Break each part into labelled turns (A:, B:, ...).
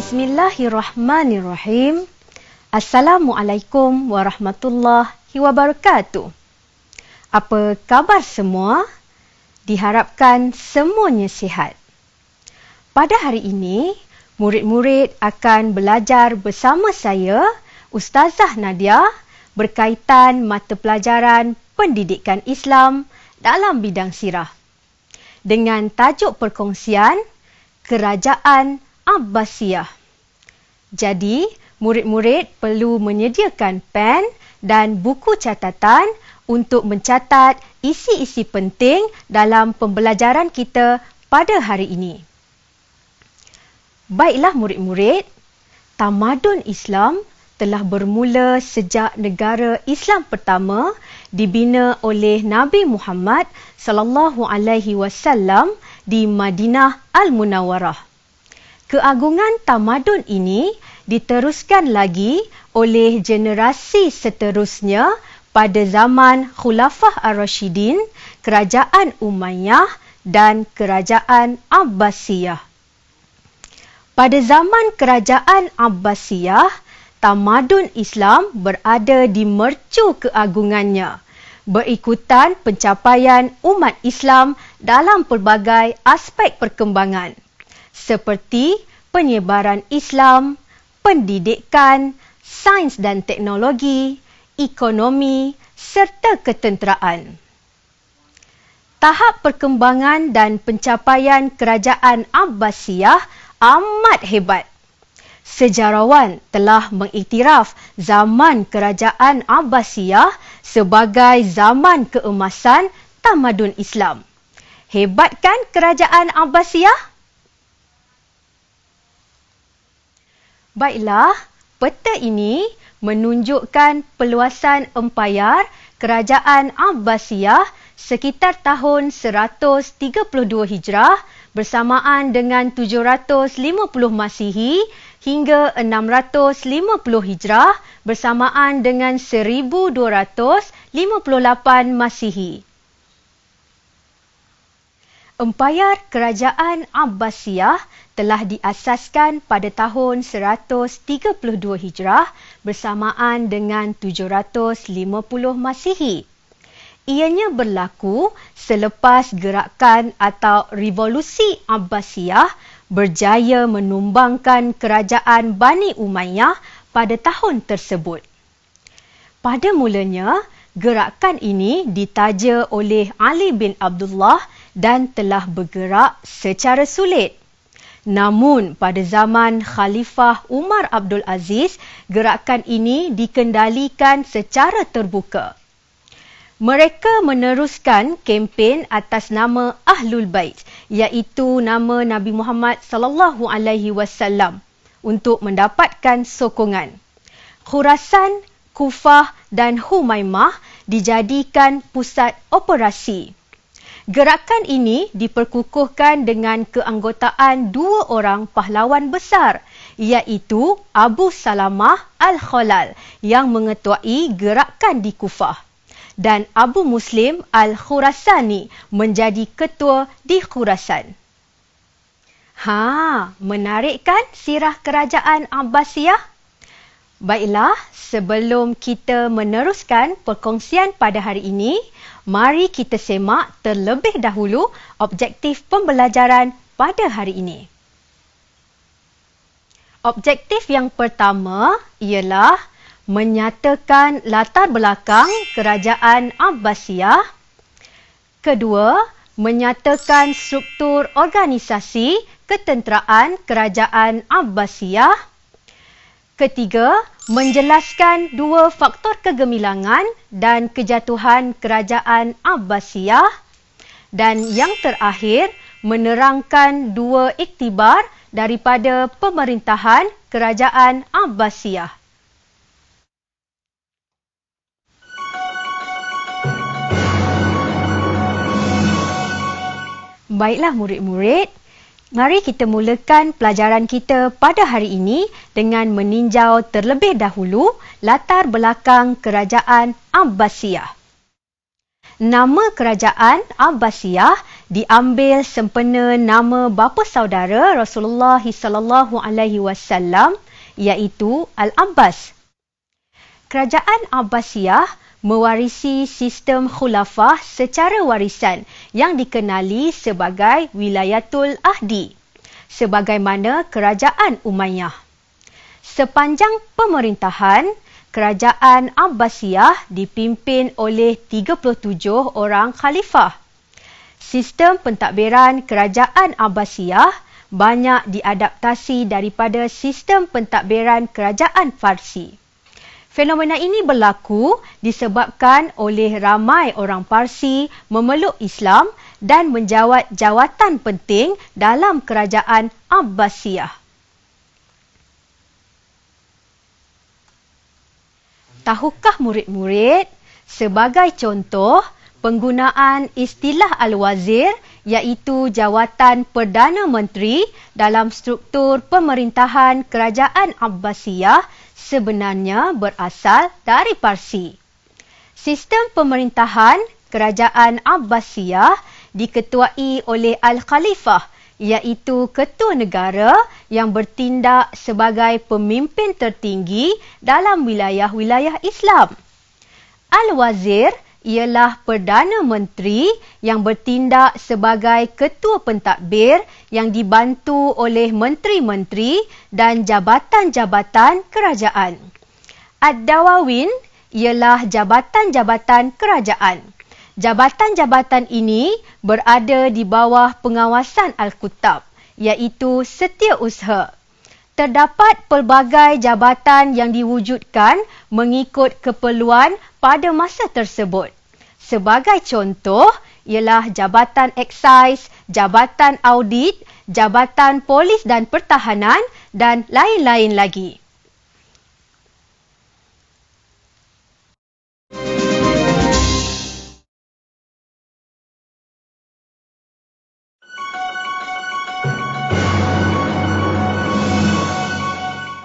A: Bismillahirrahmanirrahim. Assalamualaikum warahmatullahi wabarakatuh. Apa khabar semua? Diharapkan semuanya sihat. Pada hari ini, murid-murid akan belajar bersama saya, Ustazah Nadia, berkaitan mata pelajaran Pendidikan Islam dalam bidang sirah. Dengan tajuk perkongsian, Kerajaan Abbasiyah. Jadi, murid-murid perlu menyediakan pen dan buku catatan untuk mencatat isi-isi penting dalam pembelajaran kita pada hari ini. Baiklah murid-murid, tamadun Islam telah bermula sejak negara Islam pertama dibina oleh Nabi Muhammad SAW di Madinah Al-Munawwarah. Keagungan tamadun ini diteruskan lagi oleh generasi seterusnya pada zaman Khulafah Ar-Rasyidin, Kerajaan Umayyah dan Kerajaan Abbasiyah. Pada zaman Kerajaan Abbasiyah, tamadun Islam berada di mercu keagungannya, berikutan pencapaian umat Islam dalam pelbagai aspek perkembangan, seperti penyebaran Islam, pendidikan, sains dan teknologi, ekonomi serta ketenteraan. Tahap perkembangan dan pencapaian Kerajaan Abbasiyah amat hebat. Sejarawan telah mengiktiraf zaman Kerajaan Abbasiyah sebagai zaman keemasan tamadun Islam. Hebat kan Kerajaan Abbasiyah? Baiklah, peta ini menunjukkan peluasan empayar Kerajaan Abbasiyah sekitar tahun 132 Hijrah bersamaan dengan 750 Masihi hingga 650 Hijrah bersamaan dengan 1258 Masihi. Empayar Kerajaan Abbasiyah telah diasaskan pada tahun 132 Hijrah bersamaan dengan 750 Masihi. Ianya berlaku selepas gerakan atau revolusi Abbasiyah berjaya menumbangkan kerajaan Bani Umayyah pada tahun tersebut. Pada mulanya, gerakan ini ditaja oleh Ali bin Abdullah dan telah bergerak secara sulit. Namun, pada zaman Khalifah Umar Abdul Aziz, gerakan ini dikendalikan secara terbuka. Mereka meneruskan kempen atas nama Ahlul Bait, iaitu nama Nabi Muhammad SAW untuk mendapatkan sokongan. Khurasan, Kufah dan Humaimah dijadikan pusat operasi. Gerakan ini diperkukuhkan dengan keanggotaan dua orang pahlawan besar, iaitu Abu Salamah Al-Khalal yang mengetuai gerakan di Kufah dan Abu Muslim Al-Khurasani menjadi ketua di Khurasan. Menarik kan sirah Kerajaan Abbasiyah? Baiklah, sebelum kita meneruskan perkongsian pada hari ini, mari kita semak terlebih dahulu objektif pembelajaran pada hari ini. Objektif yang pertama ialah menyatakan latar belakang Kerajaan Abbasiyah. Kedua, menyatakan struktur organisasi ketenteraan Kerajaan Abbasiyah. Ketiga, menjelaskan dua faktor kegemilangan dan kejatuhan Kerajaan Abbasiyah. Dan yang terakhir, menerangkan dua iktibar daripada pemerintahan Kerajaan Abbasiyah. Baiklah murid-murid, mari kita mulakan pelajaran kita pada hari ini dengan meninjau terlebih dahulu latar belakang Kerajaan Abbasiyah. Nama Kerajaan Abbasiyah diambil sempena nama bapa saudara Rasulullah sallallahu alaihi wasallam iaitu Al-Abbas. Kerajaan Abbasiyah mewarisi sistem khulafah secara warisan yang dikenali sebagai Wilayatul Ahdi, sebagaimana kerajaan Umayyah. Sepanjang pemerintahan, kerajaan Abbasiyah dipimpin oleh 37 orang khalifah. Sistem pentadbiran kerajaan Abbasiyah banyak diadaptasi daripada sistem pentadbiran kerajaan Parsi. Fenomena ini berlaku disebabkan oleh ramai orang Parsi memeluk Islam dan menjawat jawatan penting dalam kerajaan Abbasiyah. Tahukah murid-murid, sebagai contoh, penggunaan istilah Al-Wazir iaitu jawatan Perdana Menteri dalam struktur pemerintahan kerajaan Abbasiyah sebenarnya berasal dari Parsi. Sistem pemerintahan kerajaan Abbasiyah diketuai oleh Al-Khalifah iaitu ketua negara yang bertindak sebagai pemimpin tertinggi dalam wilayah-wilayah Islam. Al-Wazir ialah Perdana Menteri yang bertindak sebagai ketua pentadbir yang dibantu oleh menteri-menteri dan jabatan-jabatan kerajaan. Ad-Dawawin ialah jabatan-jabatan kerajaan. Jabatan-jabatan ini berada di bawah pengawasan Al-Kutab, iaitu setiausaha. Terdapat pelbagai jabatan yang diwujudkan mengikut keperluan pada masa tersebut. Sebagai contoh ialah Jabatan Eksais, Jabatan Audit, Jabatan Polis dan Pertahanan dan lain-lain lagi.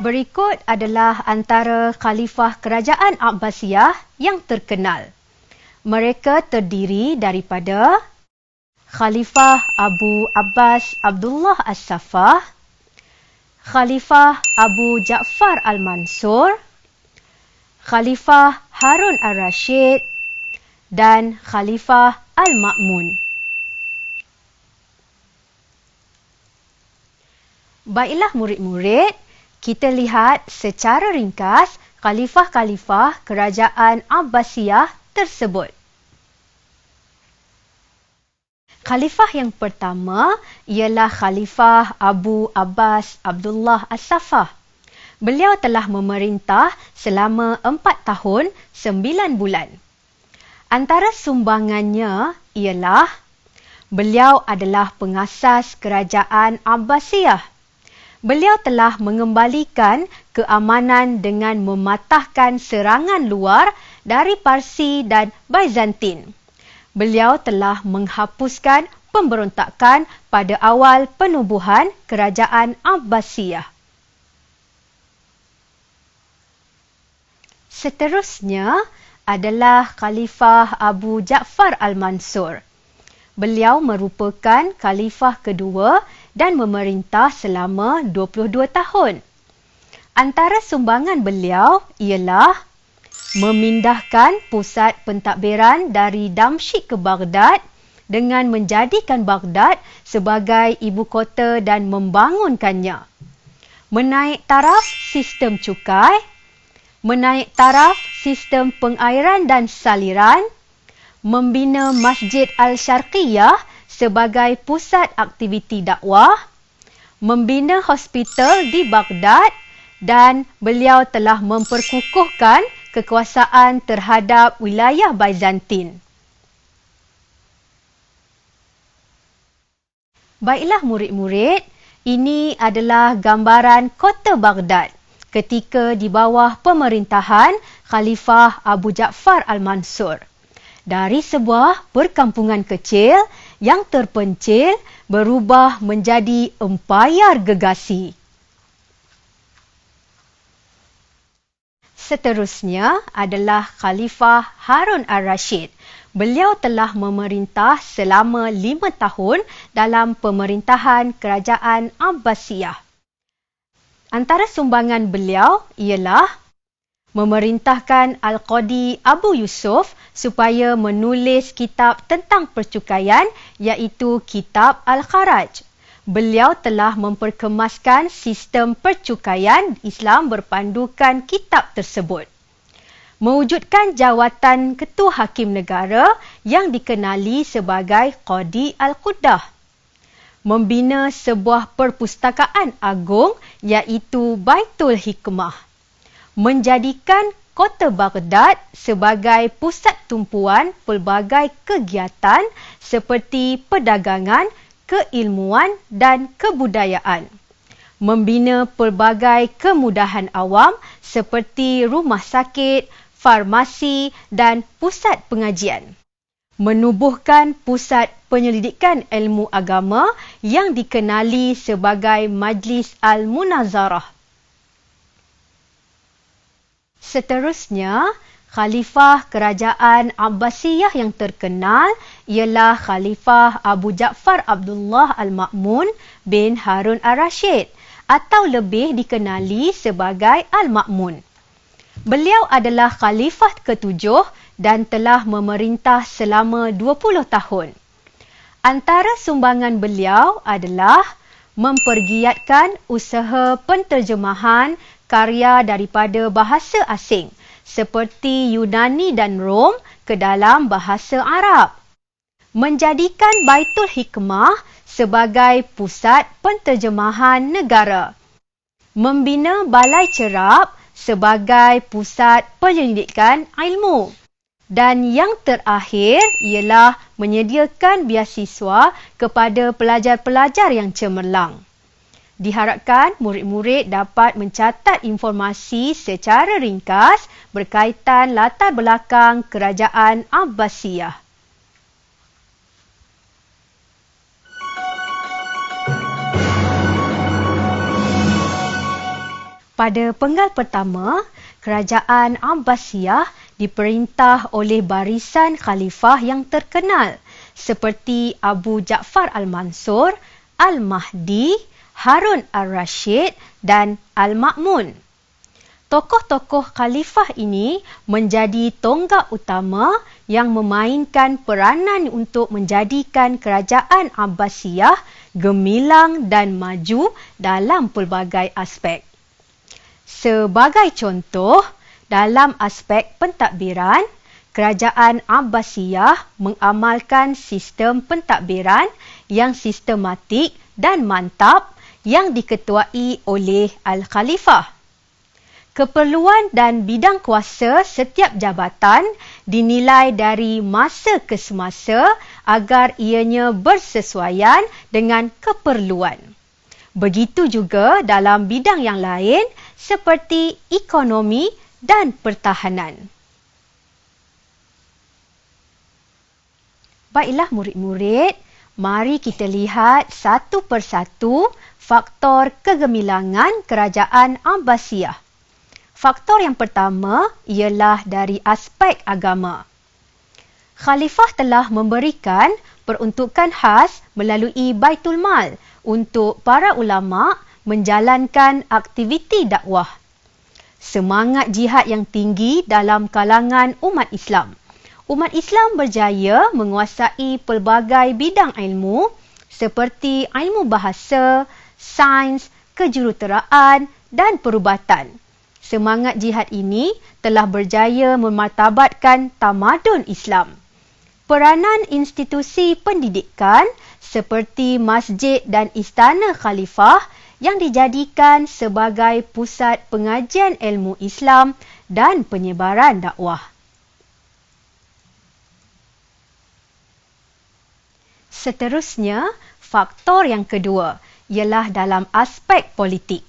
A: Berikut adalah antara khalifah kerajaan Abbasiyah yang terkenal. Mereka terdiri daripada Khalifah Abu Abbas Abdullah As-Saffah, Khalifah Abu Ja'far Al-Mansur, Khalifah Harun Ar-Rashid dan Khalifah Al-Ma'mun. Baiklah murid-murid, kita lihat secara ringkas khalifah-khalifah kerajaan Abbasiyah tersebut. Khalifah yang pertama ialah Khalifah Abu Abbas Abdullah As-Saffah. Beliau telah memerintah selama 4 tahun 9 bulan. Antara sumbangannya ialah beliau adalah pengasas kerajaan Abbasiyah. Beliau telah mengembalikan keamanan dengan mematahkan serangan luar dari Parsi dan Byzantine. Beliau telah menghapuskan pemberontakan pada awal penubuhan kerajaan Abbasiyah. Seterusnya adalah Khalifah Abu Ja'far Al-Mansur. Beliau merupakan khalifah kedua dan memerintah selama 22 tahun. Antara sumbangan beliau ialah memindahkan pusat pentadbiran dari Damsyik ke Baghdad dengan menjadikan Baghdad sebagai ibu kota dan membangunkannya. Menaik taraf sistem cukai, menaik taraf sistem pengairan dan saliran, membina Masjid Al-Syarqiyah sebagai pusat aktiviti dakwah, membina hospital di Baghdad dan beliau telah memperkukuhkan kekuasaan terhadap wilayah Byzantine. Baiklah murid-murid, ini adalah gambaran kota Baghdad ketika di bawah pemerintahan Khalifah Abu Ja'far Al-Mansur. Dari sebuah perkampungan kecil yang terpencil berubah menjadi empayar gegasi. Seterusnya adalah Khalifah Harun Ar-Rashid. Beliau telah memerintah selama 5 tahun dalam pemerintahan Kerajaan Abbasiyah. Antara sumbangan beliau ialah memerintahkan Al-Qadi Abu Yusuf supaya menulis kitab tentang percukaian iaitu Kitab Al-Kharaj. Beliau telah memperkemaskan sistem percukaian Islam berpandukan kitab tersebut. Mewujudkan jawatan Ketua Hakim Negara yang dikenali sebagai Qadi Al-Quddah. Membina sebuah perpustakaan agung iaitu Baitul Hikmah. Menjadikan kota Baghdad sebagai pusat tumpuan pelbagai kegiatan seperti perdagangan, keilmuan dan kebudayaan. Membina pelbagai kemudahan awam seperti rumah sakit, farmasi dan pusat pengajian. Menubuhkan pusat penyelidikan ilmu agama yang dikenali sebagai Majlis Al-Munazarah. Seterusnya, Khalifah Kerajaan Abbasiyah yang terkenal ialah Khalifah Abu Ja'far Abdullah Al-Ma'mun bin Harun Ar-Rashid atau lebih dikenali sebagai Al-Ma'mun. Beliau adalah Khalifah ke-7 dan telah memerintah selama 20 tahun. Antara sumbangan beliau adalah mempergiatkan usaha penterjemahan karya daripada bahasa asing seperti Yunani dan Rom ke dalam bahasa Arab. Menjadikan Baitul Hikmah sebagai pusat penterjemahan negara. Membina Balai Cerap sebagai pusat penyelidikan ilmu. Dan yang terakhir ialah menyediakan beasiswa kepada pelajar-pelajar yang cemerlang. Diharapkan murid-murid dapat mencatat informasi secara ringkas berkaitan latar belakang Kerajaan Abbasiyah. Pada penggal pertama, Kerajaan Abbasiyah diperintah oleh barisan khalifah yang terkenal seperti Abu Ja'far Al-Mansur, Al-Mahdi, Harun Ar-Rashid dan Al-Ma'mun. Tokoh-tokoh khalifah ini menjadi tonggak utama yang memainkan peranan untuk menjadikan Kerajaan Abbasiyah gemilang dan maju dalam pelbagai aspek. Sebagai contoh, dalam aspek pentadbiran, Kerajaan Abbasiyah mengamalkan sistem pentadbiran yang sistematik dan mantap yang diketuai oleh Al-Khalifah. Keperluan dan bidang kuasa setiap jabatan dinilai dari masa ke semasa agar ianya bersesuaian dengan keperluan. Begitu juga dalam bidang yang lain seperti ekonomi dan pertahanan. Baiklah murid-murid, mari kita lihat satu persatu faktor kegemilangan Kerajaan Abbasiyah. Faktor yang pertama ialah dari aspek agama. Khalifah telah memberikan peruntukan khas melalui Baitul Mal untuk para ulama menjalankan aktiviti dakwah. Semangat jihad yang tinggi dalam kalangan umat Islam. Umat Islam berjaya menguasai pelbagai bidang ilmu seperti ilmu bahasa, sains, kejuruteraan dan perubatan. Semangat jihad ini telah berjaya memartabatkan tamadun Islam. Peranan institusi pendidikan seperti masjid dan istana khalifah yang dijadikan sebagai pusat pengajian ilmu Islam dan penyebaran dakwah. Seterusnya, faktor yang kedua ialah dalam aspek politik.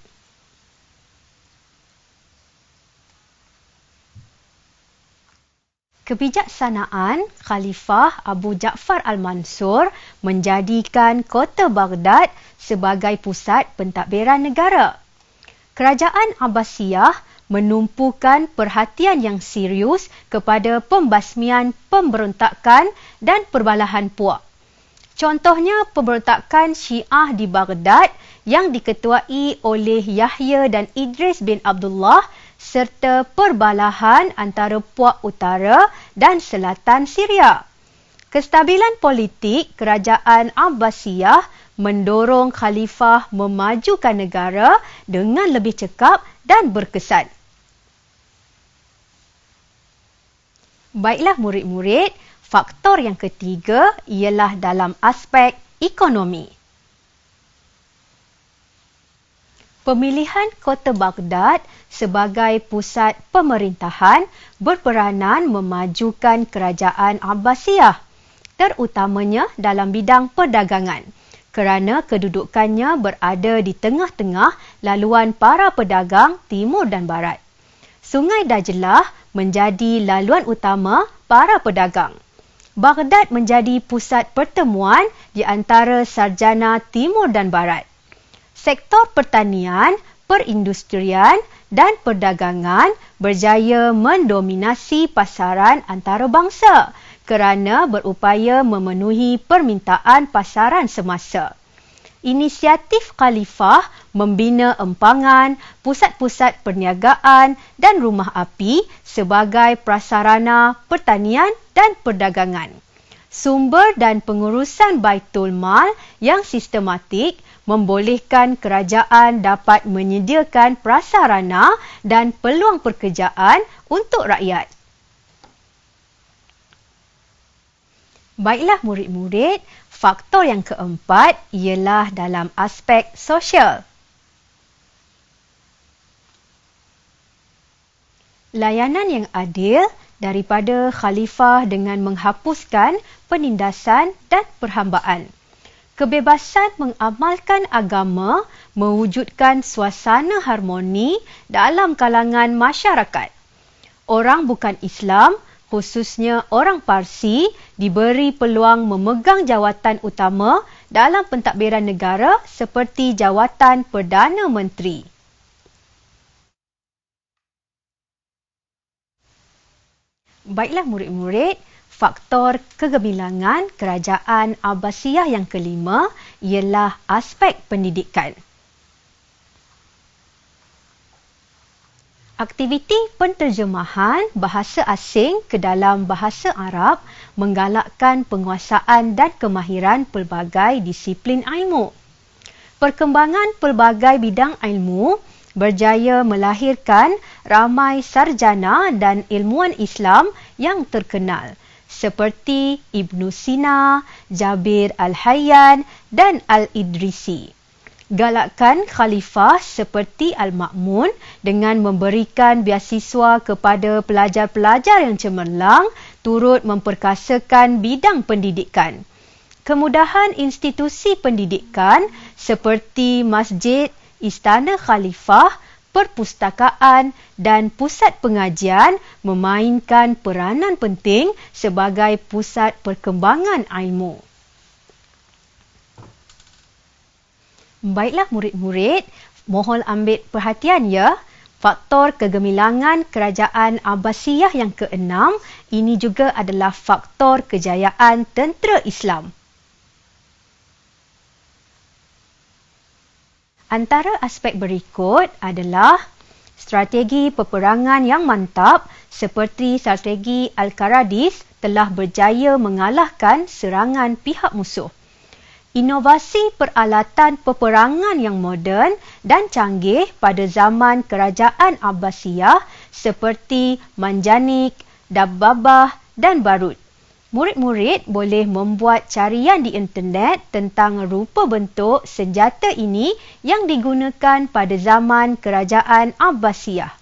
A: Kebijaksanaan Khalifah Abu Ja'far Al-Mansur menjadikan kota Baghdad sebagai pusat pentadbiran negara. Kerajaan Abbasiyah menumpukan perhatian yang serius kepada pembasmian pemberontakan dan perbalahan puak. Contohnya pemberontakan Syiah di Baghdad yang diketuai oleh Yahya dan Idris bin Abdullah serta perbalahan antara puak utara dan selatan Syria. Kestabilan politik kerajaan Abbasiyah mendorong khalifah memajukan negara dengan lebih cekap dan berkesan. Baiklah murid-murid, faktor yang ketiga ialah dalam aspek ekonomi. Pemilihan kota Baghdad sebagai pusat pemerintahan berperanan memajukan kerajaan Abbasiyah, terutamanya dalam bidang perdagangan, kerana kedudukannya berada di tengah-tengah laluan para pedagang timur dan barat. Sungai Dajlah menjadi laluan utama para pedagang. Baghdad menjadi pusat pertemuan di antara sarjana timur dan barat. Sektor pertanian, perindustrian dan perdagangan berjaya mendominasi pasaran antarabangsa kerana berupaya memenuhi permintaan pasaran semasa. Inisiatif khalifah membina empangan, pusat-pusat perniagaan dan rumah api sebagai prasarana pertanian dan perdagangan. Sumber dan pengurusan Baitul Mal yang sistematik membolehkan kerajaan dapat menyediakan prasarana dan peluang pekerjaan untuk rakyat. Baiklah murid-murid, faktor yang keempat ialah dalam aspek sosial. Layanan yang adil daripada khalifah dengan menghapuskan penindasan dan perhambaan. Kebebasan mengamalkan agama mewujudkan suasana harmoni dalam kalangan masyarakat. Orang bukan Islam, khususnya orang Parsi, diberi peluang memegang jawatan utama dalam pentadbiran negara seperti jawatan Perdana Menteri. Baiklah murid-murid, faktor kegemilangan kerajaan Abbasiyah yang kelima ialah aspek pendidikan. Aktiviti penterjemahan bahasa asing ke dalam bahasa Arab menggalakkan penguasaan dan kemahiran pelbagai disiplin ilmu. Perkembangan pelbagai bidang ilmu berjaya melahirkan ramai sarjana dan ilmuwan Islam yang terkenal seperti Ibn Sina, Jabir Al-Hayyan dan Al-Idrisi. Galakkan khalifah seperti Al-Ma'mun dengan memberikan beasiswa kepada pelajar-pelajar yang cemerlang turut memperkasakan bidang pendidikan. Kemudahan institusi pendidikan seperti masjid, istana khalifah, perpustakaan dan pusat pengajian memainkan peranan penting sebagai pusat perkembangan ilmu. Baiklah murid-murid, mohon ambil perhatian ya. Faktor kegemilangan kerajaan Abbasiyah yang keenam, ini juga adalah faktor kejayaan tentera Islam. Antara aspek berikut adalah strategi peperangan yang mantap seperti strategi Al-Qaradis telah berjaya mengalahkan serangan pihak musuh. Inovasi peralatan peperangan yang moden dan canggih pada zaman kerajaan Abbasiyah seperti manjanik, dabbabah dan barut. Murid-murid boleh membuat carian di internet tentang rupa bentuk senjata ini yang digunakan pada zaman kerajaan Abbasiyah.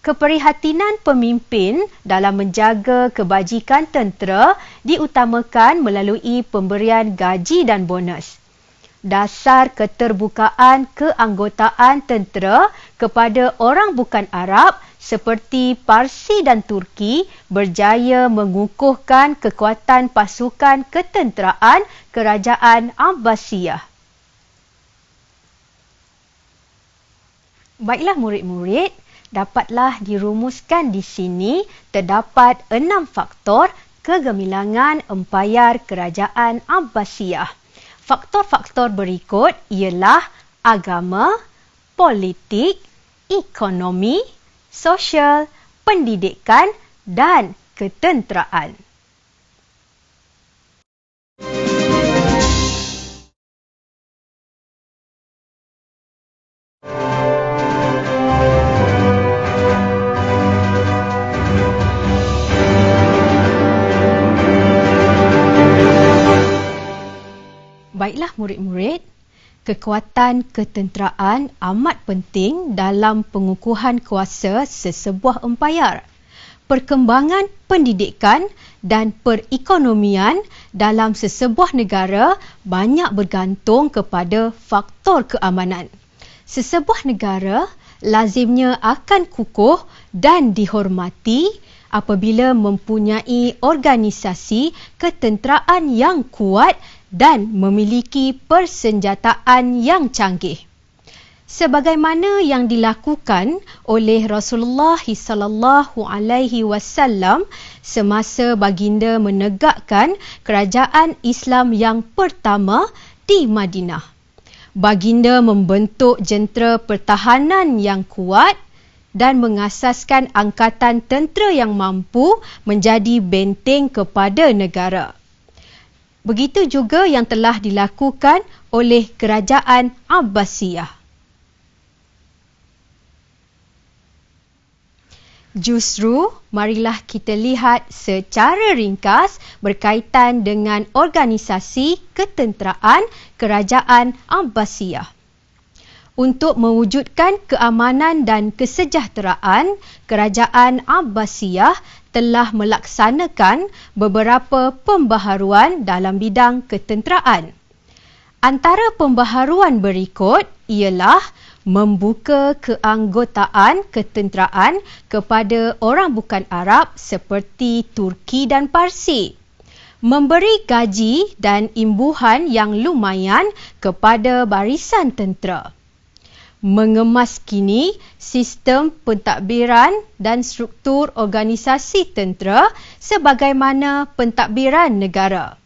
A: Keprihatinan pemimpin dalam menjaga kebajikan tentera diutamakan melalui pemberian gaji dan bonus. Dasar keterbukaan keanggotaan tentera kepada orang bukan Arab seperti Parsi dan Turki berjaya mengukuhkan kekuatan pasukan ketenteraan kerajaan Abbasiyah. Baiklah murid-murid, dapatlah dirumuskan di sini terdapat 6 faktor kegemilangan empayar Kerajaan Abbasiyah. Faktor-faktor berikut ialah agama, politik, ekonomi, sosial, pendidikan dan ketenteraan. Baiklah murid-murid, kekuatan ketenteraan amat penting dalam pengukuhan kuasa sesebuah empayar. Perkembangan pendidikan dan perekonomian dalam sesebuah negara banyak bergantung kepada faktor keamanan. Sesebuah negara lazimnya akan kukuh dan dihormati apabila mempunyai organisasi ketenteraan yang kuat dan memiliki persenjataan yang canggih. Sebagaimana yang dilakukan oleh Rasulullah SAW semasa baginda menegakkan kerajaan Islam yang pertama di Madinah. Baginda membentuk jentera pertahanan yang kuat dan mengasaskan angkatan tentera yang mampu menjadi benteng kepada negara. Begitu juga yang telah dilakukan oleh Kerajaan Abbasiyah. Justru, marilah kita lihat secara ringkas berkaitan dengan organisasi ketenteraan Kerajaan Abbasiyah. Untuk mewujudkan keamanan dan kesejahteraan, Kerajaan Abbasiyah telah melaksanakan beberapa pembaharuan dalam bidang ketenteraan. Antara pembaharuan berikut ialah membuka keanggotaan ketenteraan kepada orang bukan Arab seperti Turki dan Parsi, memberi gaji dan imbuhan yang lumayan kepada barisan tentera, mengemaskini sistem pentadbiran dan struktur organisasi tentera sebagaimana pentadbiran negara.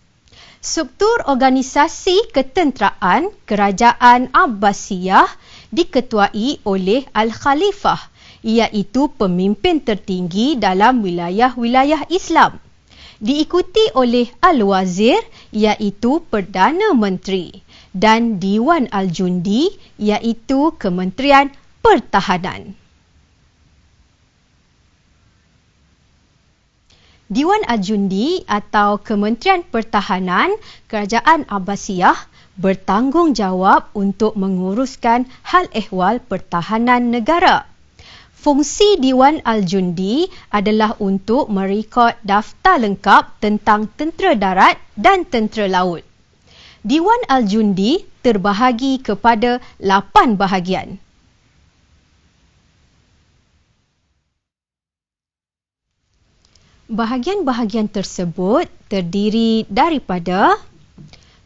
A: Struktur organisasi ketenteraan Kerajaan Abbasiyah diketuai oleh Al-Khalifah, iaitu pemimpin tertinggi dalam wilayah-wilayah Islam. Diikuti oleh Al-Wazir, iaitu Perdana Menteri, dan Diwan Al-Jundi, iaitu Kementerian Pertahanan. Diwan Al-Jundi atau Kementerian Pertahanan Kerajaan Abbasiyah bertanggungjawab untuk menguruskan hal ehwal pertahanan negara. Fungsi Diwan Al-Jundi adalah untuk merekod daftar lengkap tentang tentera darat dan tentera laut. Diwan Al-Jundi terbahagi kepada 8 bahagian. Bahagian-bahagian tersebut terdiri daripada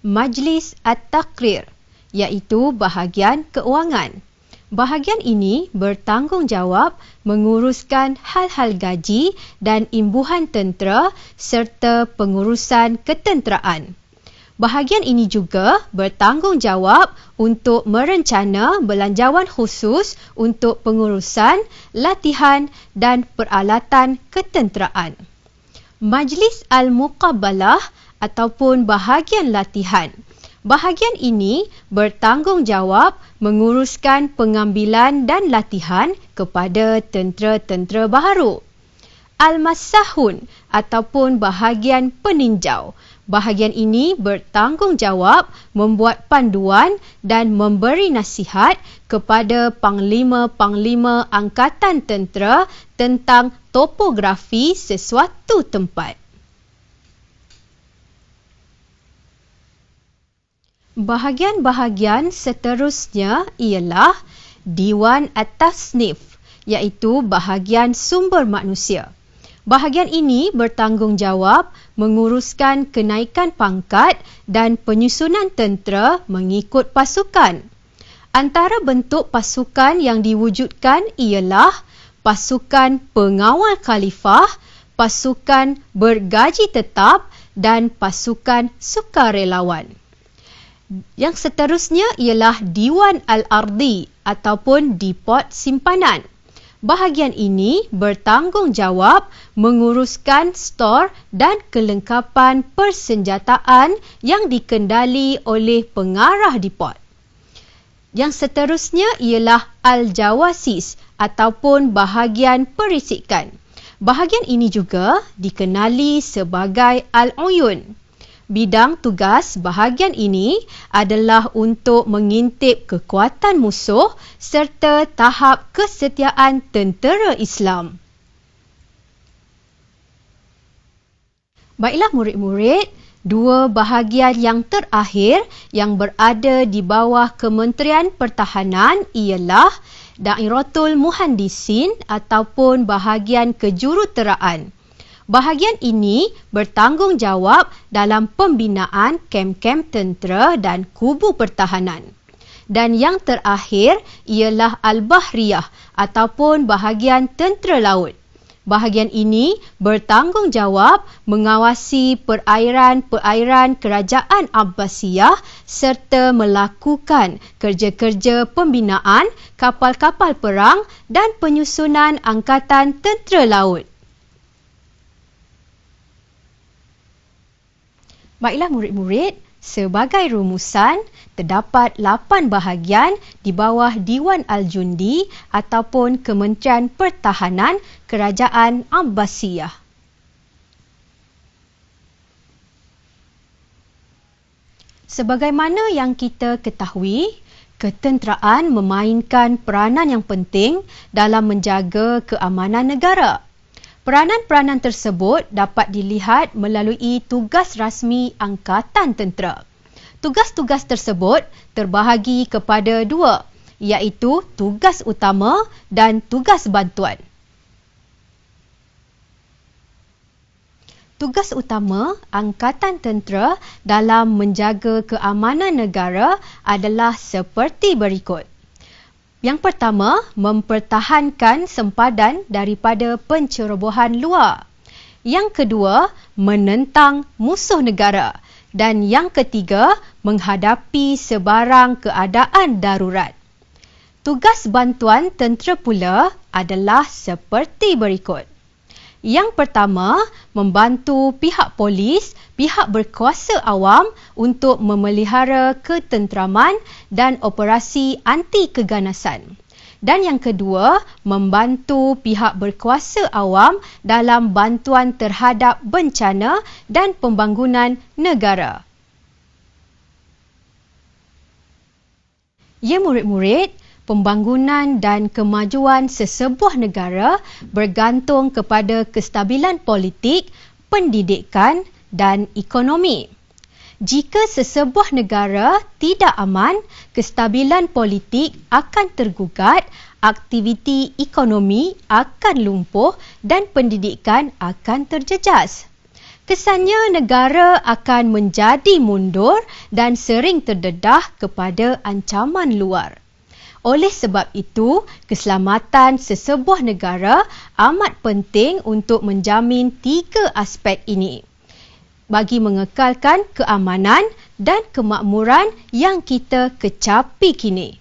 A: Majlis At-Taqrir, iaitu bahagian keuangan. Bahagian ini bertanggungjawab menguruskan hal-hal gaji dan imbuhan tentera serta pengurusan ketenteraan. Bahagian ini juga bertanggungjawab untuk merencana belanjawan khusus untuk pengurusan, latihan dan peralatan ketenteraan. Majlis Al-Muqabbalah ataupun bahagian latihan. Bahagian ini bertanggungjawab menguruskan pengambilan dan latihan kepada tentera-tentera baharu. Al-Masahun ataupun bahagian peninjau. Bahagian ini bertanggungjawab membuat panduan dan memberi nasihat kepada panglima-panglima angkatan tentera tentang topografi sesuatu tempat. Bahagian-bahagian seterusnya ialah Diwan At-Tasnif, iaitu bahagian sumber manusia. Bahagian ini bertanggungjawab menguruskan kenaikan pangkat dan penyusunan tentera mengikut pasukan. Antara bentuk pasukan yang diwujudkan ialah pasukan pengawal khalifah, pasukan bergaji tetap dan pasukan sukarelawan. Yang seterusnya ialah Diwan Al-Ardi ataupun dipot simpanan. Bahagian ini bertanggungjawab menguruskan stor dan kelengkapan persenjataan yang dikendali oleh pengarah dipot. Yang seterusnya ialah Al-Jawasis ataupun bahagian perisikan. Bahagian ini juga dikenali sebagai Al-Uyun. Bidang tugas bahagian ini adalah untuk mengintip kekuatan musuh serta tahap kesetiaan tentera Islam. Baiklah murid-murid, dua bahagian yang terakhir yang berada di bawah Kementerian Pertahanan ialah Dairatul Muhandisin ataupun bahagian kejuruteraan. Bahagian ini bertanggungjawab dalam pembinaan kem-kem tentera dan kubu pertahanan. Dan yang terakhir ialah Al-Bahriyah ataupun bahagian tentera laut. Bahagian ini bertanggungjawab mengawasi perairan-perairan Kerajaan Abbasiyah serta melakukan kerja-kerja pembinaan kapal-kapal perang dan penyusunan angkatan tentera laut. Baiklah murid-murid, sebagai rumusan, terdapat 8 bahagian di bawah Diwan Al-Jundi ataupun Kementerian Pertahanan Kerajaan Abbasiyah. Sebagaimana yang kita ketahui, ketenteraan memainkan peranan yang penting dalam menjaga keamanan negara. Peranan-peranan tersebut dapat dilihat melalui tugas rasmi Angkatan Tentera. Tugas-tugas tersebut terbahagi kepada dua, iaitu tugas utama dan tugas bantuan. Tugas utama Angkatan Tentera dalam menjaga keamanan negara adalah seperti berikut. Yang pertama, mempertahankan sempadan daripada pencerobohan luar. Yang kedua, menentang musuh negara. Dan yang ketiga, menghadapi sebarang keadaan darurat. Tugas bantuan tentera pula adalah seperti berikut. Yang pertama, membantu pihak polis, pihak berkuasa awam untuk memelihara ketenteraman dan operasi anti keganasan. Dan yang kedua, membantu pihak berkuasa awam dalam bantuan terhadap bencana dan pembangunan negara. Ya murid-murid, pembangunan dan kemajuan sesebuah negara bergantung kepada kestabilan politik, pendidikan dan ekonomi. Jika sesebuah negara tidak aman, kestabilan politik akan tergugat, aktiviti ekonomi akan lumpuh dan pendidikan akan terjejas. Kesannya negara akan menjadi mundur dan sering terdedah kepada ancaman luar. Oleh sebab itu, keselamatan sesebuah negara amat penting untuk menjamin 3 aspek ini, bagi mengekalkan keamanan dan kemakmuran yang kita kecapi kini.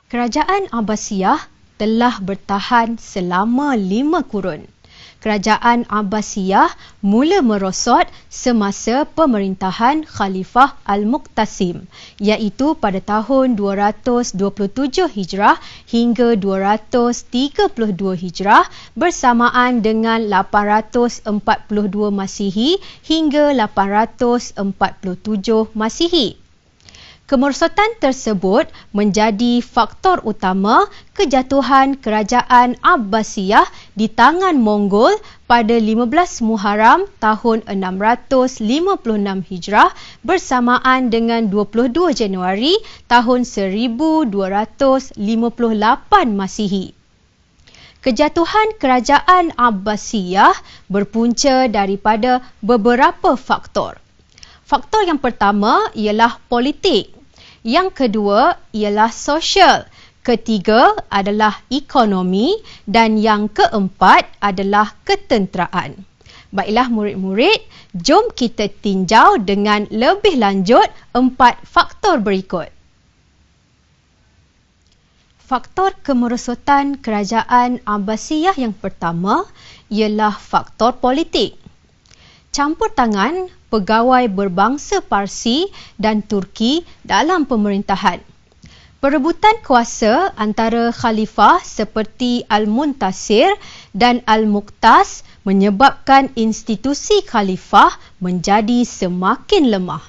A: Kerajaan Abbasiyah telah bertahan selama 5 kurun. Kerajaan Abbasiyah mula merosot semasa pemerintahan Khalifah Al-Muqtasim, iaitu pada tahun 227 Hijrah hingga 232 Hijrah bersamaan dengan 842 Masihi hingga 847 Masihi. Kemerosotan tersebut menjadi faktor utama kejatuhan kerajaan Abbasiyah di tangan Mongol pada 15 Muharram tahun 656 Hijrah bersamaan dengan 22 Januari tahun 1258 Masihi. Kejatuhan kerajaan Abbasiyah berpunca daripada beberapa faktor. Faktor yang pertama ialah politik. Yang kedua ialah sosial. Ketiga adalah ekonomi dan yang keempat adalah ketenteraan. Baiklah murid-murid, jom kita tinjau dengan lebih lanjut 4 faktor berikut. Faktor kemerosotan kerajaan Abbasiyah yang pertama ialah faktor politik. Campur tangan pegawai berbangsa Parsi dan Turki dalam pemerintahan. Perebutan kuasa antara khalifah seperti Al-Muntasir dan Al-Muqtas menyebabkan institusi khalifah menjadi semakin lemah.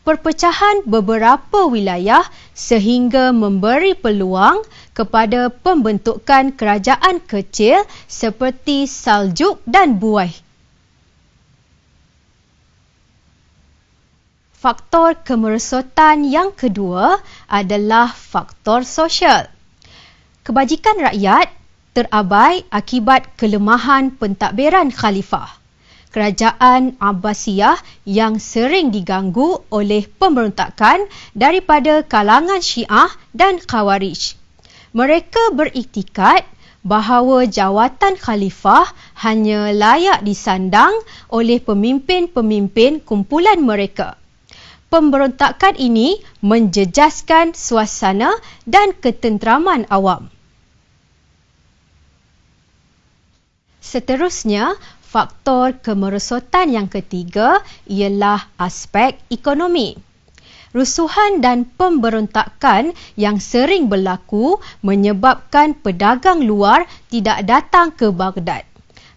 A: Perpecahan beberapa wilayah sehingga memberi peluang kepada pembentukan kerajaan kecil seperti Saljuk dan Buaih. Faktor kemerosotan yang kedua adalah faktor sosial. Kebajikan rakyat terabai akibat kelemahan pentadbiran khalifah. Kerajaan Abbasiyah yang sering diganggu oleh pemberontakan daripada kalangan Syiah dan Khawarij. Mereka beriktikad bahawa jawatan khalifah hanya layak disandang oleh pemimpin-pemimpin kumpulan mereka. Pemberontakan ini menjejaskan suasana dan ketenteraman awam. Seterusnya, faktor kemerosotan yang ketiga ialah aspek ekonomi. Rusuhan dan pemberontakan yang sering berlaku menyebabkan pedagang luar tidak datang ke Baghdad.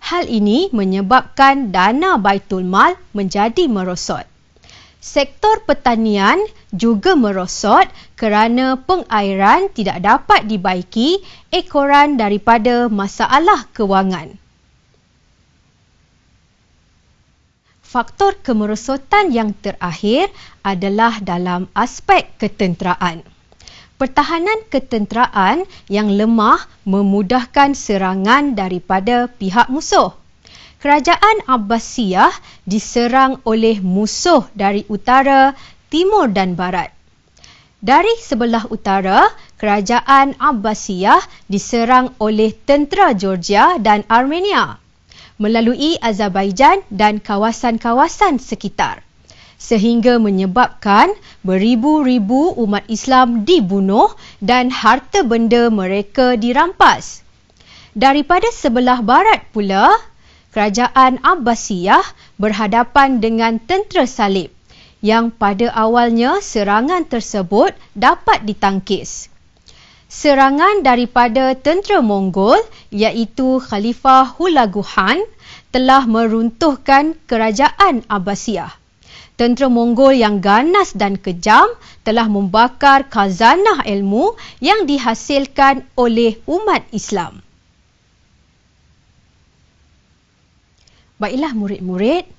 A: Hal ini menyebabkan dana Baitul Mal menjadi merosot. Sektor pertanian juga merosot kerana pengairan tidak dapat dibaiki ekoran daripada masalah kewangan. Faktor kemerosotan yang terakhir adalah dalam aspek ketenteraan. Pertahanan ketenteraan yang lemah memudahkan serangan daripada pihak musuh. Kerajaan Abbasiyah diserang oleh musuh dari utara, timur dan barat. Dari sebelah utara, kerajaan Abbasiyah diserang oleh tentera Georgia dan Armenia melalui Azerbaijan dan kawasan-kawasan sekitar, sehingga menyebabkan beribu-ribu umat Islam dibunuh dan harta benda mereka dirampas. Daripada sebelah barat pula, kerajaan Abbasiyah berhadapan dengan tentera Salib yang pada awalnya serangan tersebut dapat ditangkis. Serangan daripada tentera Mongol iaitu Khalifah Hulagu Khan telah meruntuhkan kerajaan Abbasiyah. Tentera Mongol yang ganas dan kejam telah membakar khazanah ilmu yang dihasilkan oleh umat Islam. Baiklah murid-murid,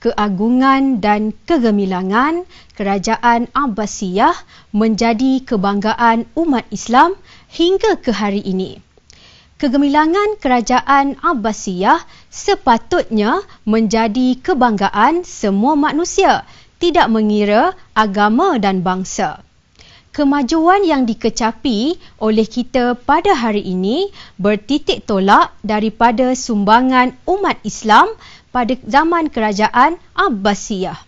A: keagungan dan kegemilangan kerajaan Abbasiyah menjadi kebanggaan umat Islam hingga ke hari ini. Kegemilangan kerajaan Abbasiyah sepatutnya menjadi kebanggaan semua manusia, tidak mengira agama dan bangsa. Kemajuan yang dikecapi oleh kita pada hari ini bertitik tolak daripada sumbangan umat Islam pada zaman kerajaan Abbasiyah.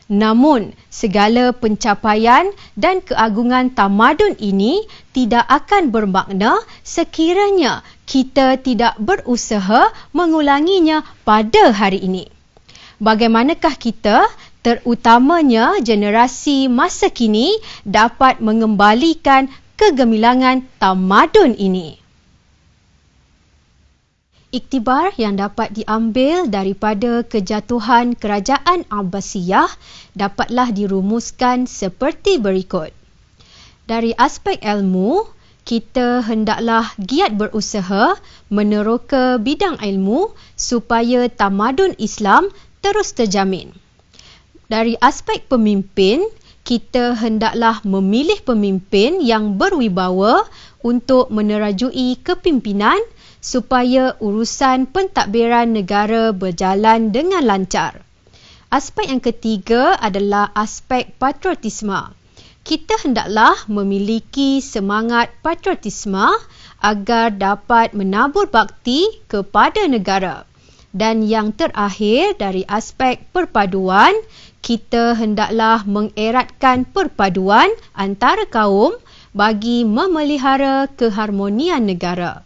A: Namun, segala pencapaian dan keagungan tamadun ini tidak akan bermakna sekiranya kita tidak berusaha mengulanginya pada hari ini. Bagaimanakah kita, terutamanya generasi masa kini, dapat mengembalikan kegemilangan tamadun ini? Iktibar yang dapat diambil daripada kejatuhan kerajaan Abbasiyah dapatlah dirumuskan seperti berikut. Dari aspek ilmu, kita hendaklah giat berusaha meneroka bidang ilmu supaya tamadun Islam terus terjamin. Dari aspek pemimpin, kita hendaklah memilih pemimpin yang berwibawa untuk menerajui kepimpinan supaya urusan pentadbiran negara berjalan dengan lancar. Aspek yang ketiga adalah aspek patriotisme. Kita hendaklah memiliki semangat patriotisme agar dapat menabur bakti kepada negara. Dan yang terakhir dari aspek perpaduan, kita hendaklah mengeratkan perpaduan antara kaum bagi memelihara keharmonian negara.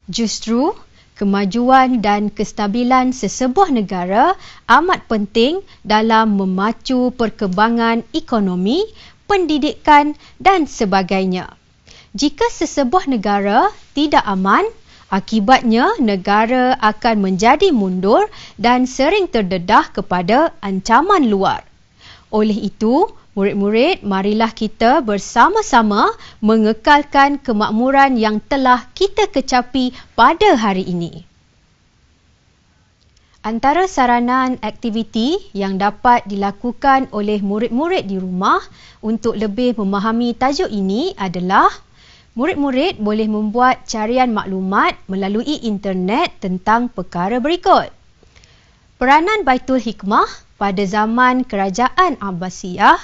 A: Justru, kemajuan dan kestabilan sesebuah negara amat penting dalam memacu perkembangan ekonomi, pendidikan dan sebagainya. Jika sesebuah negara tidak aman, akibatnya negara akan menjadi mundur dan sering terdedah kepada ancaman luar. Oleh itu, murid-murid, marilah kita bersama-sama mengekalkan kemakmuran yang telah kita kecapi pada hari ini. Antara saranan aktiviti yang dapat dilakukan oleh murid-murid di rumah untuk lebih memahami tajuk ini adalah murid-murid boleh membuat carian maklumat melalui internet tentang perkara berikut. Peranan Baitul Hikmah pada zaman Kerajaan Abbasiyah,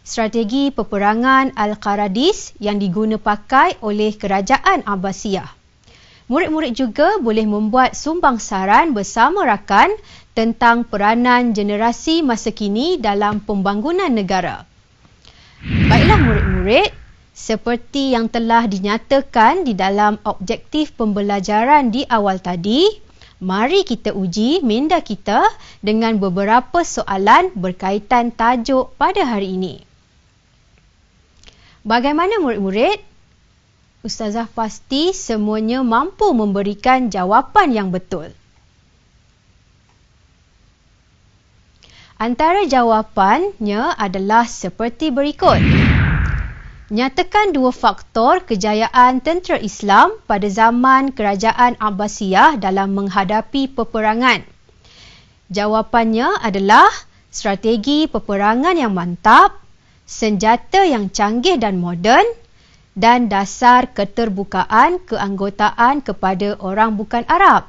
A: strategi peperangan Al-Qaradis yang diguna pakai oleh Kerajaan Abbasiyah. Murid-murid juga boleh membuat sumbangsaran bersama rakan tentang peranan generasi masa kini dalam pembangunan negara. Baiklah murid-murid, seperti yang telah dinyatakan di dalam objektif pembelajaran di awal tadi, mari kita uji minda kita dengan beberapa soalan berkaitan tajuk pada hari ini. Bagaimana murid-murid? Ustazah pasti semuanya mampu memberikan jawapan yang betul. Antara jawapannya adalah seperti berikut. Nyatakan dua faktor kejayaan tentera Islam pada zaman Kerajaan Abbasiyah dalam menghadapi peperangan. Jawapannya adalah strategi peperangan yang mantap, senjata yang canggih dan moden, dan dasar keterbukaan keanggotaan kepada orang bukan Arab.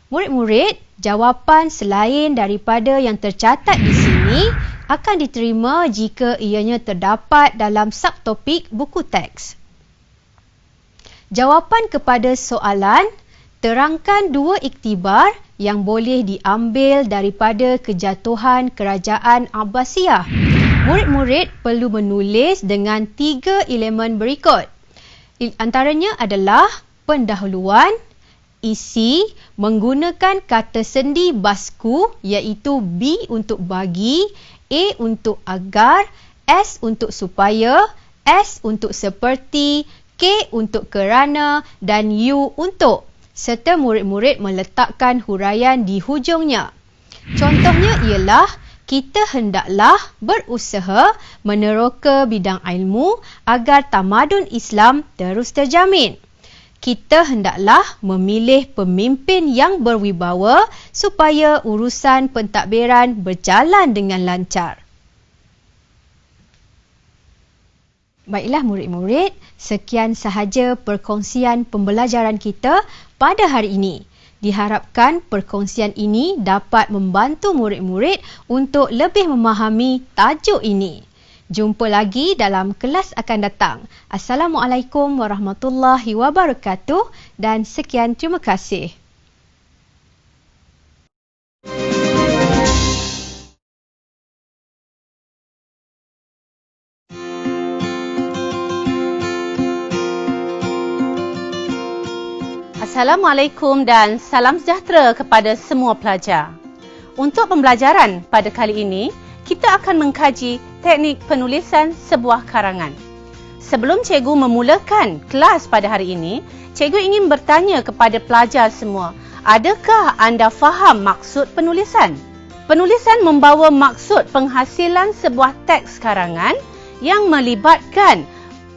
A: Murid-murid, jawapan selain daripada yang tercatat di sini akan diterima jika ianya terdapat dalam subtopik buku teks. Jawapan kepada soalan, terangkan dua iktibar yang boleh diambil daripada kejatuhan Kerajaan Abbasiyah. Murid-murid perlu menulis dengan 3 elemen berikut. Antaranya adalah pendahuluan, isi menggunakan kata sendi basku iaitu B untuk bagi, A untuk agar, S untuk supaya, S untuk seperti, K untuk kerana dan U untuk, serta murid-murid meletakkan huraian di hujungnya. Contohnya ialah kita hendaklah berusaha meneroka bidang ilmu agar tamadun Islam terus terjamin. Kita hendaklah memilih pemimpin yang berwibawa supaya urusan pentadbiran berjalan dengan lancar. Baiklah murid-murid, sekian sahaja perkongsian pembelajaran kita pada hari ini. Diharapkan perkongsian ini dapat membantu murid-murid untuk lebih memahami tajuk ini. Jumpa lagi dalam kelas akan datang. Assalamualaikum warahmatullahi wabarakatuh dan sekian terima kasih.
B: Assalamualaikum dan salam sejahtera kepada semua pelajar. Untuk pembelajaran pada kali ini, kita akan mengkaji teknik penulisan sebuah karangan. Sebelum cikgu memulakan kelas pada hari ini, cikgu ingin bertanya kepada pelajar semua, adakah anda faham maksud penulisan? Penulisan membawa maksud penghasilan sebuah teks karangan yang melibatkan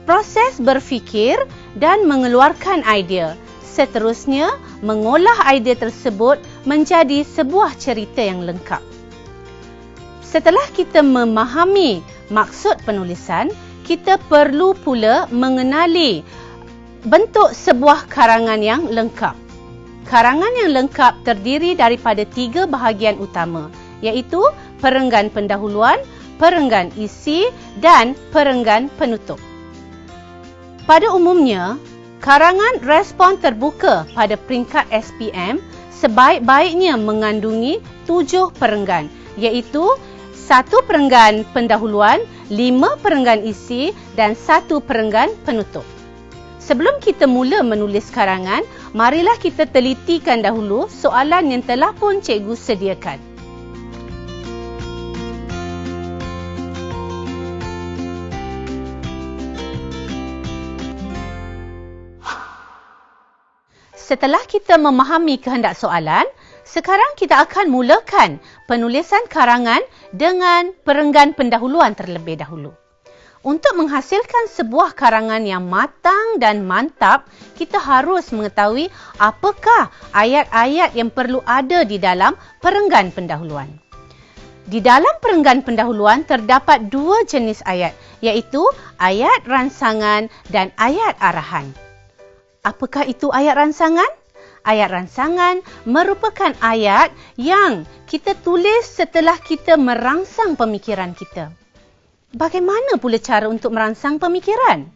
B: proses berfikir dan mengeluarkan idea. Seterusnya, mengolah idea tersebut menjadi sebuah cerita yang lengkap. Setelah kita memahami maksud penulisan, kita perlu pula mengenali bentuk sebuah karangan yang lengkap. Karangan yang lengkap terdiri daripada 3 bahagian utama, iaitu perenggan pendahuluan, perenggan isi dan perenggan penutup. Pada umumnya, karangan respon terbuka pada peringkat SPM sebaik-baiknya mengandungi 7 perenggan, iaitu 1 perenggan pendahuluan, 5 perenggan isi dan 1 perenggan penutup. Sebelum kita mula menulis karangan, marilah kita telitikan dahulu soalan yang telah pun cikgu sediakan. Setelah kita memahami kehendak soalan, sekarang kita akan mulakan penulisan karangan dengan perenggan pendahuluan terlebih dahulu. Untuk menghasilkan sebuah karangan yang matang dan mantap, kita harus mengetahui apakah ayat-ayat yang perlu ada di dalam perenggan pendahuluan. Di dalam perenggan pendahuluan terdapat 2 jenis ayat, iaitu ayat rangsangan dan ayat arahan. Apakah itu ayat rangsangan? Ayat rangsangan merupakan ayat yang kita tulis setelah kita merangsang pemikiran kita. Bagaimana pula cara untuk merangsang pemikiran?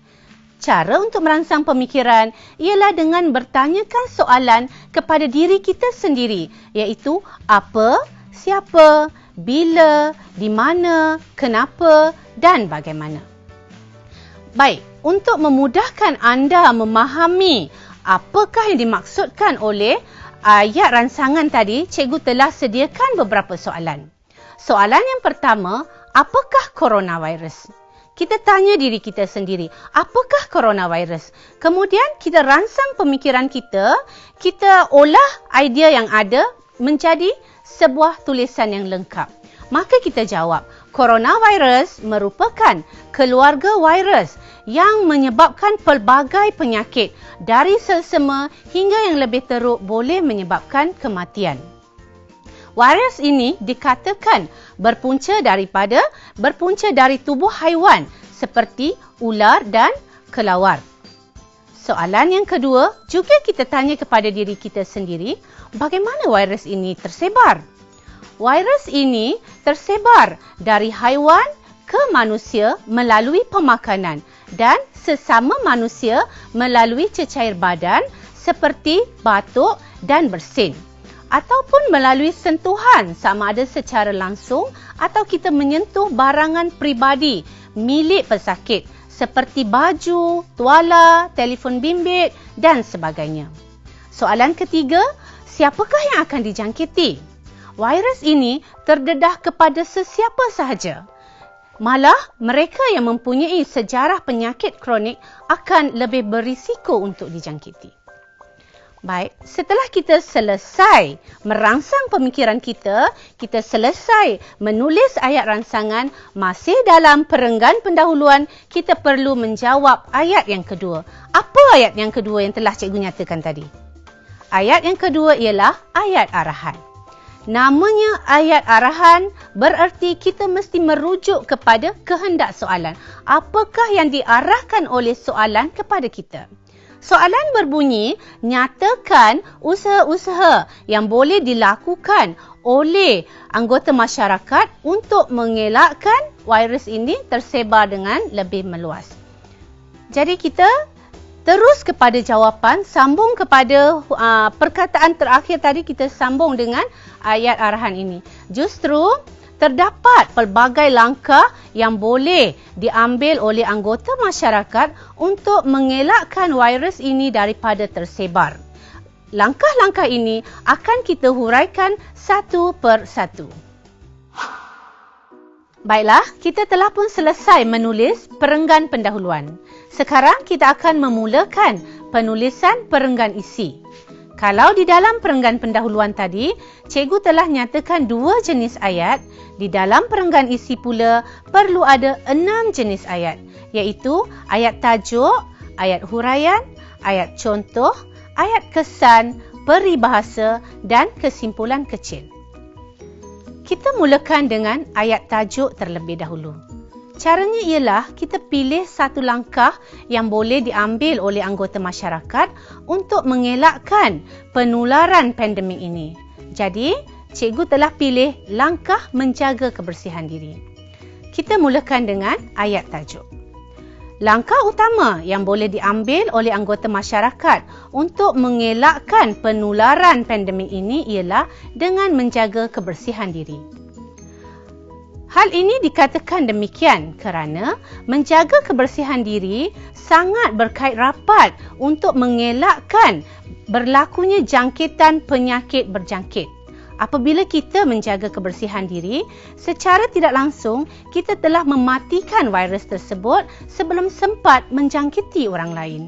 B: Cara untuk merangsang pemikiran ialah dengan bertanyakan soalan kepada diri kita sendiri, iaitu apa, siapa, bila, di mana, kenapa dan bagaimana. Baik, untuk memudahkan anda memahami apakah yang dimaksudkan oleh ayat rangsangan tadi, cikgu telah sediakan beberapa soalan. Soalan yang pertama, apakah coronavirus? Kita tanya diri kita sendiri, apakah coronavirus? Kemudian kita rangsang pemikiran kita, kita olah idea yang ada menjadi sebuah tulisan yang lengkap. Maka kita jawab, coronavirus merupakan keluarga virus yang menyebabkan pelbagai penyakit dari selsema hingga yang lebih teruk boleh menyebabkan kematian. Virus ini dikatakan berpunca dari tubuh haiwan seperti ular dan kelawar. Soalan yang kedua, juga kita tanya kepada diri kita sendiri, bagaimana virus ini tersebar? Virus ini tersebar dari haiwan ke manusia melalui pemakanan dan sesama manusia melalui cecair badan seperti batuk dan bersin, ataupun melalui sentuhan sama ada secara langsung atau kita menyentuh barangan peribadi milik pesakit seperti baju, tuala, telefon bimbit dan sebagainya. Soalan ketiga, siapakah yang akan dijangkiti? Virus ini terdedah kepada sesiapa sahaja. Malah, mereka yang mempunyai sejarah penyakit kronik akan lebih berisiko untuk dijangkiti. Baik, setelah kita selesai merangsang pemikiran kita selesai menulis ayat rangsangan, masih dalam perenggan pendahuluan, kita perlu menjawab ayat yang kedua. Apa ayat yang kedua yang telah cikgu nyatakan tadi? Ayat yang kedua ialah ayat arahan. Namanya ayat arahan bererti kita mesti merujuk kepada kehendak soalan. Apakah yang diarahkan oleh soalan kepada kita? Soalan berbunyi, nyatakan usaha-usaha yang boleh dilakukan oleh anggota masyarakat untuk mengelakkan virus ini tersebar dengan lebih meluas. Jadi kita terus kepada jawapan, sambung kepada perkataan terakhir tadi, kita sambung dengan ayat arahan ini. Justru terdapat pelbagai langkah yang boleh diambil oleh anggota masyarakat untuk mengelakkan virus ini daripada tersebar. Langkah-langkah ini akan kita huraikan satu per satu. Baiklah, kita telah pun selesai menulis perenggan pendahuluan. Sekarang kita akan memulakan penulisan perenggan isi. Kalau di dalam perenggan pendahuluan tadi, cikgu telah nyatakan 2 jenis ayat, di dalam perenggan isi pula perlu ada 6 jenis ayat, iaitu ayat tajuk, ayat huraian, ayat contoh, ayat kesan, peribahasa dan kesimpulan kecil. Kita mulakan dengan ayat tajuk terlebih dahulu. Caranya ialah kita pilih satu langkah yang boleh diambil oleh anggota masyarakat untuk mengelakkan penularan pandemik ini. Jadi, cikgu telah pilih langkah menjaga kebersihan diri. Kita mulakan dengan ayat tajuk. Langkah utama yang boleh diambil oleh anggota masyarakat untuk mengelakkan penularan pandemik ini ialah dengan menjaga kebersihan diri. Hal ini dikatakan demikian kerana menjaga kebersihan diri sangat berkait rapat untuk mengelakkan berlakunya jangkitan penyakit berjangkit. Apabila kita menjaga kebersihan diri, secara tidak langsung kita telah mematikan virus tersebut sebelum sempat menjangkiti orang lain.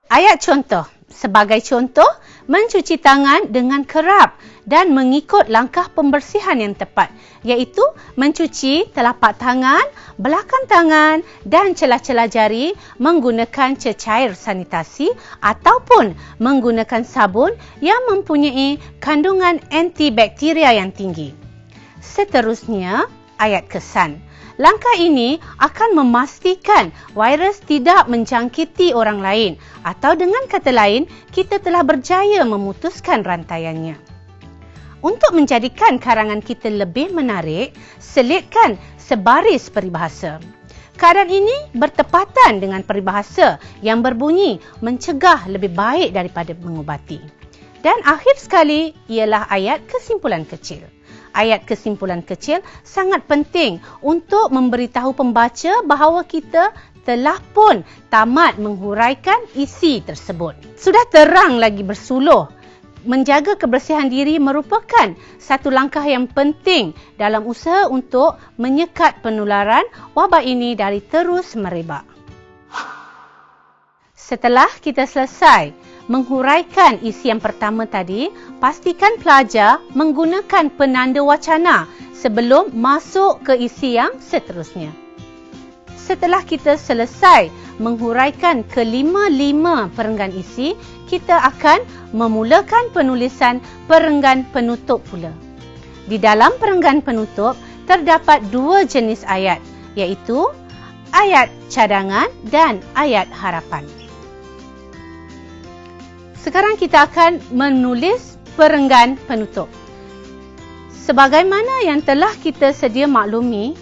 B: Ayat contoh. Sebagai contoh, mencuci tangan dengan kerap dan mengikut langkah pembersihan yang tepat, iaitu mencuci telapak tangan, belakang tangan dan celah-celah jari menggunakan cecair sanitasi ataupun menggunakan sabun yang mempunyai kandungan antibakteria yang tinggi. Seterusnya, ayat kesan. Langkah ini akan memastikan virus tidak menjangkiti orang lain atau dengan kata lain, kita telah berjaya memutuskan rantaiannya. Untuk menjadikan karangan kita lebih menarik, selitkan sebaris peribahasa. Keadaan ini bertepatan dengan peribahasa yang berbunyi mencegah lebih baik daripada mengubati. Dan akhir sekali ialah ayat kesimpulan kecil. Ayat kesimpulan kecil sangat penting untuk memberitahu pembaca bahawa kita telah pun tamat menghuraikan isi tersebut. Sudah terang lagi bersuluh, menjaga kebersihan diri merupakan satu langkah yang penting dalam usaha untuk menyekat penularan wabak ini dari terus merebak. Setelah kita selesai menghuraikan isi yang pertama tadi, pastikan pelajar menggunakan penanda wacana sebelum masuk ke isi yang seterusnya. Setelah kita selesai menghuraikan kelima-lima perenggan isi, kita akan memulakan penulisan perenggan penutup pula. Di dalam perenggan penutup, terdapat dua jenis ayat, iaitu ayat cadangan dan ayat harapan. Sekarang kita akan menulis perenggan penutup. Sebagaimana yang telah kita sedia maklumi,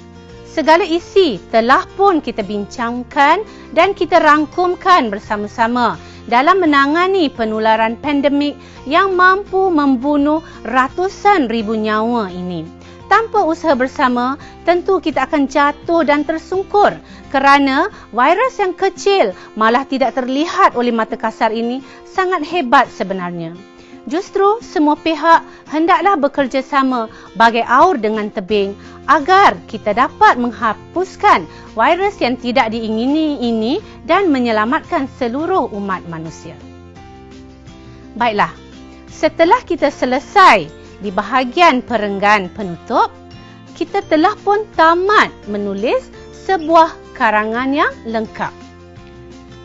B: segala isi telah pun kita bincangkan dan kita rangkumkan bersama-sama dalam menangani penularan pandemik yang mampu membunuh ratusan ribu nyawa ini. Tanpa usaha bersama, tentu kita akan jatuh dan tersungkur kerana virus yang kecil malah tidak terlihat oleh mata kasar ini sangat hebat sebenarnya. Justru semua pihak hendaklah bekerjasama bagai aur dengan tebing agar kita dapat menghapuskan virus yang tidak diingini ini dan menyelamatkan seluruh umat manusia. Baiklah, setelah kita selesai di bahagian perenggan penutup, kita telah pun tamat menulis sebuah karangan yang lengkap.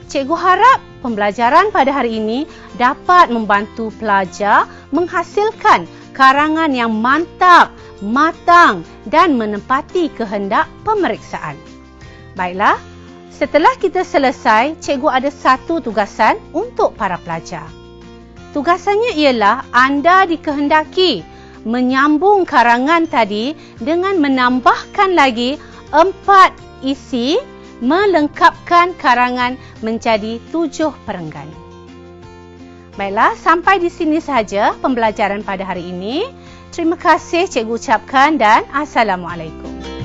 B: Cikgu harap pembelajaran pada hari ini dapat membantu pelajar menghasilkan karangan yang mantap, matang dan menepati kehendak pemeriksaan. Baiklah, setelah kita selesai, cikgu ada satu tugasan untuk para pelajar. Tugasannya ialah anda dikehendaki menyambung karangan tadi dengan menambahkan lagi 4 isi melengkapkan karangan menjadi 7 perenggan. Baiklah, sampai di sini sahaja pembelajaran pada hari ini. Terima kasih cikgu ucapkan dan Assalamualaikum.